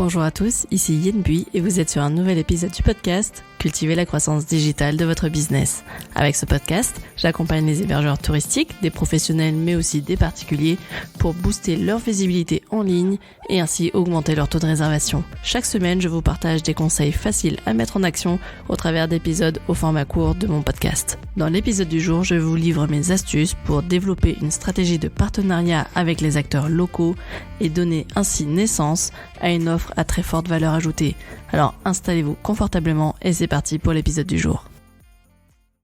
Bonjour à tous, ici Yen Bui et vous êtes sur un nouvel épisode du podcast Cultiver la croissance digitale de votre business. Avec ce podcast, j'accompagne les hébergeurs touristiques, des professionnels mais aussi des particuliers pour booster leur visibilité en ligne et ainsi augmenter leur taux de réservation. Chaque semaine, je vous partage des conseils faciles à mettre en action au travers d'épisodes au format court de mon podcast. Dans l'épisode du jour, je vous livre mes astuces pour développer une stratégie de partenariat avec les acteurs locaux et donner ainsi naissance à une offre à très forte valeur ajoutée. Alors installez-vous confortablement et c'est parti pour l'épisode du jour.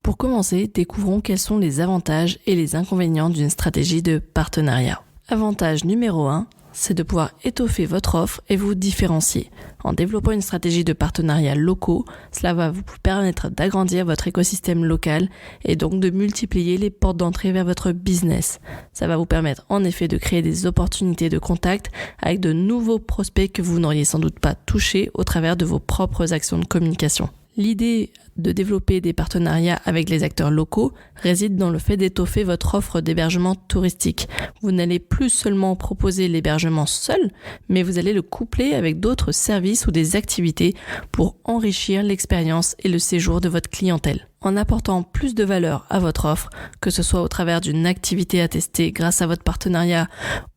Pour commencer, découvrons quels sont les avantages et les inconvénients d'une stratégie de partenariat. Avantage numéro 1, c'est de pouvoir étoffer votre offre et vous différencier. En développant une stratégie de partenariats locaux, cela va vous permettre d'agrandir votre écosystème local et donc de multiplier les portes d'entrée vers votre business. Ça va vous permettre en effet de créer des opportunités de contact avec de nouveaux prospects que vous n'auriez sans doute pas touchés au travers de vos propres actions de communication. L'idée de développer des partenariats avec les acteurs locaux réside dans le fait d'étoffer votre offre d'hébergement touristique. Vous n'allez plus seulement proposer l'hébergement seul, mais vous allez le coupler avec d'autres services ou des activités pour enrichir l'expérience et le séjour de votre clientèle. En apportant plus de valeur à votre offre, que ce soit au travers d'une activité à tester grâce à votre partenariat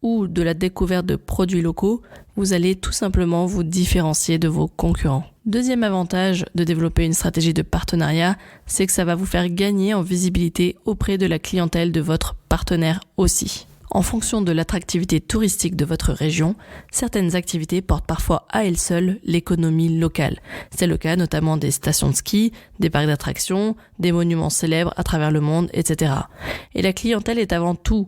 ou de la découverte de produits locaux, vous allez tout simplement vous différencier de vos concurrents. Deuxième avantage de développer une stratégie de partenariat, c'est que ça va vous faire gagner en visibilité auprès de la clientèle de votre partenaire aussi. En fonction de l'attractivité touristique de votre région, certaines activités portent parfois à elles seules l'économie locale. C'est le cas notamment des stations de ski, des parcs d'attractions, des monuments célèbres à travers le monde, etc. Et la clientèle est avant tout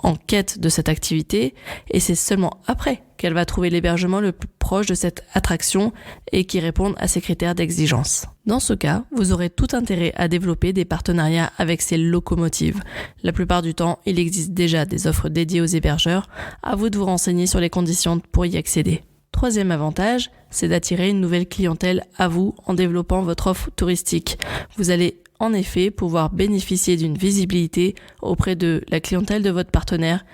en quête de cette activité et c'est seulement après qu'elle va trouver l'hébergement le plus proche de cette attraction et qui réponde à ses critères d'exigence. Dans ce cas, vous aurez tout intérêt à développer des partenariats avec ces locomotives. La plupart du temps, il existe déjà des offres dédiées aux hébergeurs. À vous de vous renseigner sur les conditions pour y accéder. Troisième avantage, c'est d'attirer une nouvelle clientèle à vous en développant votre offre touristique. Vous allez en effet pouvoir bénéficier d'une visibilité auprès de la clientèle de votre partenaire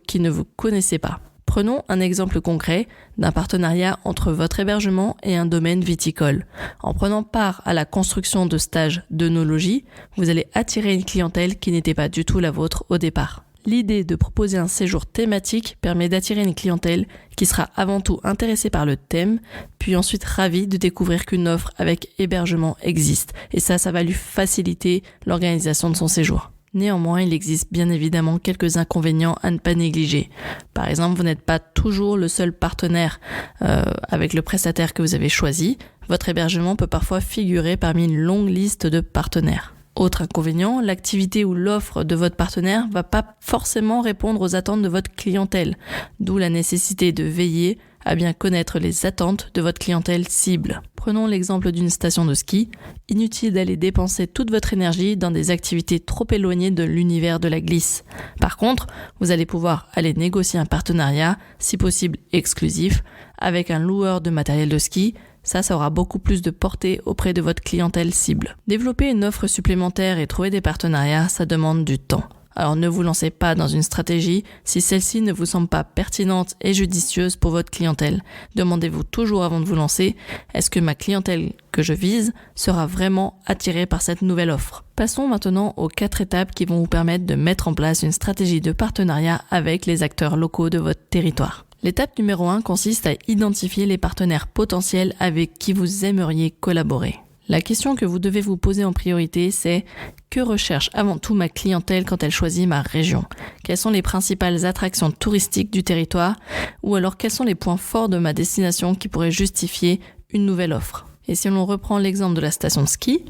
qui ne vous connaissez pas. Prenons un exemple concret d'un partenariat entre votre hébergement et un domaine viticole. En prenant part à la construction de stages d'œnologie, vous allez attirer une clientèle qui n'était pas du tout la vôtre au départ. L'idée de proposer un séjour thématique permet d'attirer une clientèle qui sera avant tout intéressée par le thème, puis ensuite ravie de découvrir qu'une offre avec hébergement existe. Et ça va lui faciliter l'organisation de son séjour. Néanmoins, il existe bien évidemment quelques inconvénients à ne pas négliger. Par exemple, vous n'êtes pas toujours le seul partenaire avec le prestataire que vous avez choisi. Votre hébergement peut parfois figurer parmi une longue liste de partenaires. Autre inconvénient, l'activité ou l'offre de votre partenaire va pas forcément répondre aux attentes de votre clientèle, d'où la nécessité de veiller à bien connaître les attentes de votre clientèle cible. Prenons l'exemple d'une station de ski. Inutile d'aller dépenser toute votre énergie dans des activités trop éloignées de l'univers de la glisse. Par contre, vous allez pouvoir aller négocier un partenariat, si possible exclusif, avec un loueur de matériel de ski. Ça aura beaucoup plus de portée auprès de votre clientèle cible. Développer une offre supplémentaire et trouver des partenariats, ça demande du temps. Alors ne vous lancez pas dans une stratégie si celle-ci ne vous semble pas pertinente et judicieuse pour votre clientèle. Demandez-vous toujours avant de vous lancer, est-ce que ma clientèle que je vise sera vraiment attirée par cette nouvelle offre ? Passons maintenant aux 4 étapes qui vont vous permettre de mettre en place une stratégie de partenariat avec les acteurs locaux de votre territoire. L'étape numéro 1 consiste à identifier les partenaires potentiels avec qui vous aimeriez collaborer. La question que vous devez vous poser en priorité, c'est que recherche avant tout ma clientèle quand elle choisit ma région ? Quelles sont les principales attractions touristiques du territoire ? Ou alors quels sont les points forts de ma destination qui pourraient justifier une nouvelle offre ? Et si l'on reprend l'exemple de la station de ski,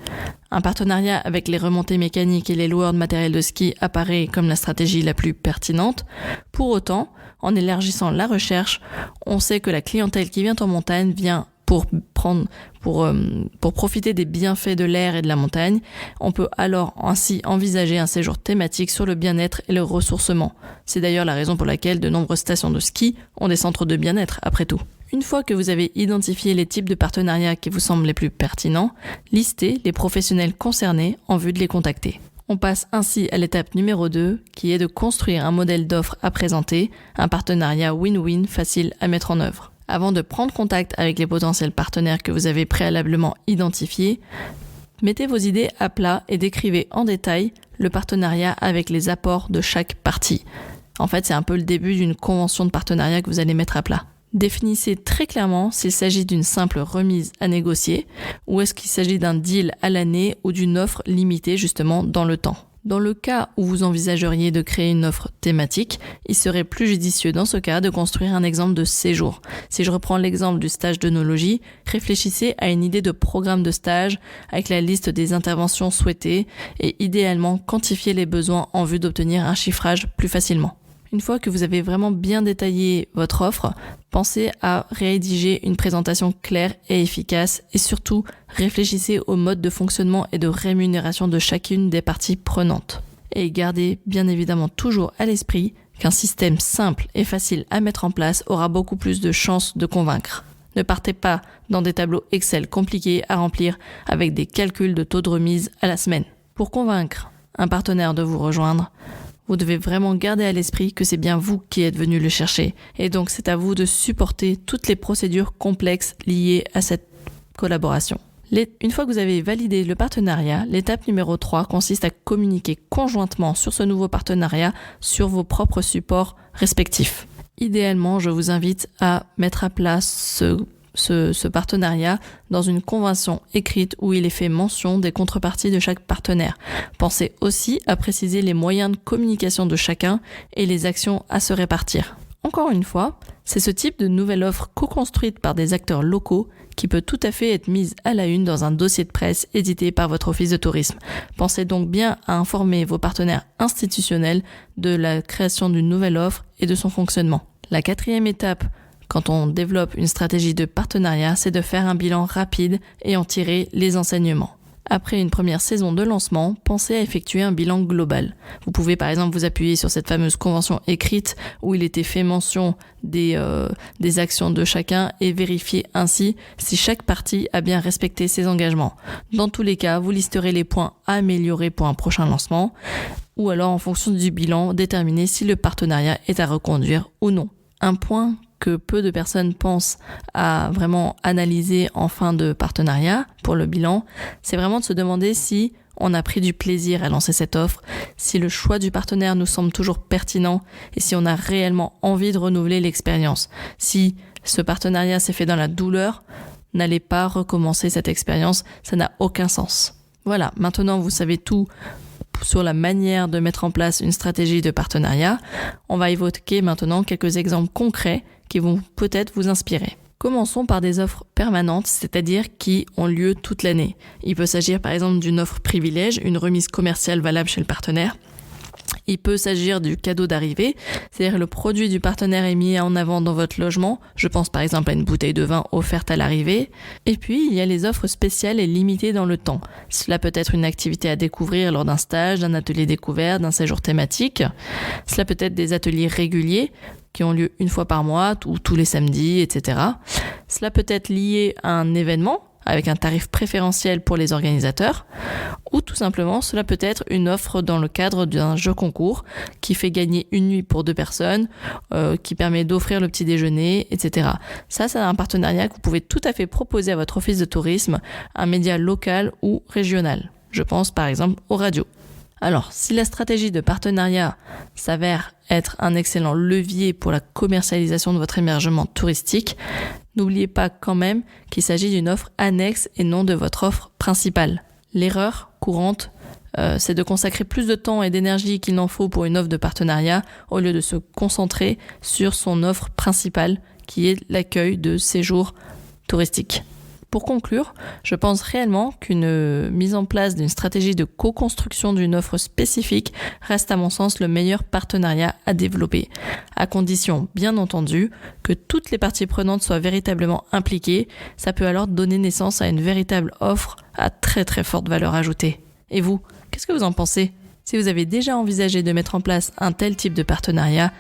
un partenariat avec les remontées mécaniques et les loueurs de matériel de ski apparaît comme la stratégie la plus pertinente. Pour autant, en élargissant la recherche, on sait que la clientèle qui vient en montagne vient pour profiter des bienfaits de l'air et de la montagne. On peut alors ainsi envisager un séjour thématique sur le bien-être et le ressourcement. C'est d'ailleurs la raison pour laquelle de nombreuses stations de ski ont des centres de bien-être après tout. Une fois que vous avez identifié les types de partenariats qui vous semblent les plus pertinents, listez les professionnels concernés en vue de les contacter. On passe ainsi à l'étape numéro 2, qui est de construire un modèle d'offre à présenter, un partenariat win-win facile à mettre en œuvre. Avant de prendre contact avec les potentiels partenaires que vous avez préalablement identifiés, mettez vos idées à plat et décrivez en détail le partenariat avec les apports de chaque partie. En fait, c'est un peu le début d'une convention de partenariat que vous allez mettre à plat. Définissez très clairement s'il s'agit d'une simple remise à négocier ou est-ce qu'il s'agit d'un deal à l'année ou d'une offre limitée justement dans le temps. Dans le cas où vous envisageriez de créer une offre thématique, il serait plus judicieux dans ce cas de construire un exemple de séjour. Si je reprends l'exemple du stage d'œnologie, réfléchissez à une idée de programme de stage avec la liste des interventions souhaitées et idéalement quantifiez les besoins en vue d'obtenir un chiffrage plus facilement. Une fois que vous avez vraiment bien détaillé votre offre, pensez à rédiger une présentation claire et efficace et surtout réfléchissez au mode de fonctionnement et de rémunération de chacune des parties prenantes. Et gardez bien évidemment toujours à l'esprit qu'un système simple et facile à mettre en place aura beaucoup plus de chances de convaincre. Ne partez pas dans des tableaux Excel compliqués à remplir avec des calculs de taux de remise à la semaine. Pour convaincre un partenaire de vous rejoindre, vous devez vraiment garder à l'esprit que c'est bien vous qui êtes venu le chercher. Et donc c'est à vous de supporter toutes les procédures complexes liées à cette collaboration. Une fois que vous avez validé le partenariat, l'étape numéro 3 consiste à communiquer conjointement sur ce nouveau partenariat sur vos propres supports respectifs. Idéalement, je vous invite à mettre à plat ce partenariat dans une convention écrite où il est fait mention des contreparties de chaque partenaire. Pensez aussi à préciser les moyens de communication de chacun et les actions à se répartir. Encore une fois, c'est ce type de nouvelle offre co-construite par des acteurs locaux qui peut tout à fait être mise à la une dans un dossier de presse édité par votre office de tourisme. Pensez donc bien à informer vos partenaires institutionnels de la création d'une nouvelle offre et de son fonctionnement. La 4e étape, quand on développe une stratégie de partenariat, c'est de faire un bilan rapide et en tirer les enseignements. Après une première saison de lancement, pensez à effectuer un bilan global. Vous pouvez par exemple vous appuyer sur cette fameuse convention écrite où il était fait mention des actions de chacun et vérifier ainsi si chaque partie a bien respecté ses engagements. Dans tous les cas, vous listerez les points à améliorer pour un prochain lancement ou alors en fonction du bilan, déterminer si le partenariat est à reconduire ou non. Un point que peu de personnes pensent à vraiment analyser en fin de partenariat pour le bilan, c'est vraiment de se demander si on a pris du plaisir à lancer cette offre, si le choix du partenaire nous semble toujours pertinent et si on a réellement envie de renouveler l'expérience. Si ce partenariat s'est fait dans la douleur, n'allez pas recommencer cette expérience, ça n'a aucun sens. Voilà, maintenant vous savez tout sur la manière de mettre en place une stratégie de partenariat. On va évoquer maintenant quelques exemples concrets qui vont peut-être vous inspirer. Commençons par des offres permanentes, c'est-à-dire qui ont lieu toute l'année. Il peut s'agir par exemple d'une offre privilège, une remise commerciale valable chez le partenaire. Il peut s'agir du cadeau d'arrivée, c'est-à-dire le produit du partenaire est mis en avant dans votre logement. Je pense par exemple à une bouteille de vin offerte à l'arrivée. Et puis, il y a les offres spéciales et limitées dans le temps. Cela peut être une activité à découvrir lors d'un stage, d'un atelier découvert, d'un séjour thématique. Cela peut être des ateliers réguliers qui ont lieu une fois par mois ou tous les samedis, etc. Cela peut être lié à un événement avec un tarif préférentiel pour les organisateurs, ou tout simplement cela peut être une offre dans le cadre d'un jeu concours qui fait gagner une nuit pour 2 personnes, qui permet d'offrir le petit déjeuner, etc. Ça, c'est un partenariat que vous pouvez tout à fait proposer à votre office de tourisme, un média local ou régional. Je pense par exemple aux radios. Alors, si la stratégie de partenariat s'avère être un excellent levier pour la commercialisation de votre hébergement touristique, n'oubliez pas quand même qu'il s'agit d'une offre annexe et non de votre offre principale. L'erreur courante, c'est de consacrer plus de temps et d'énergie qu'il n'en faut pour une offre de partenariat au lieu de se concentrer sur son offre principale qui est l'accueil de séjours touristiques. Pour conclure, je pense réellement qu'une mise en place d'une stratégie de co-construction d'une offre spécifique reste à mon sens le meilleur partenariat à développer, à condition, bien entendu, que toutes les parties prenantes soient véritablement impliquées. Ça peut alors donner naissance à une véritable offre à très très forte valeur ajoutée. Et vous, qu'est-ce que vous en pensez ? Si vous avez déjà envisagé de mettre en place un tel type de partenariat,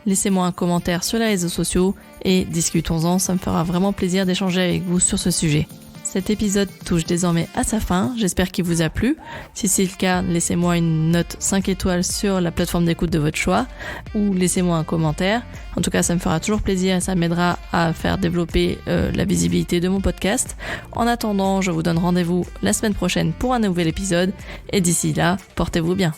laissez-moi un commentaire sur les réseaux sociaux et discutons-en, ça me fera vraiment plaisir d'échanger avec vous sur ce sujet. cet épisode touche désormais à sa fin. J'espère qu'il vous a plu. Si c'est le cas, laissez-moi une note 5 étoiles sur la plateforme d'écoute de votre choix ou laissez-moi un commentaire. En tout cas, ça me fera toujours plaisir et ça m'aidera à faire développer la visibilité de mon podcast. En attendant, je vous donne rendez-vous la semaine prochaine pour un nouvel épisode et d'ici là, portez-vous bien.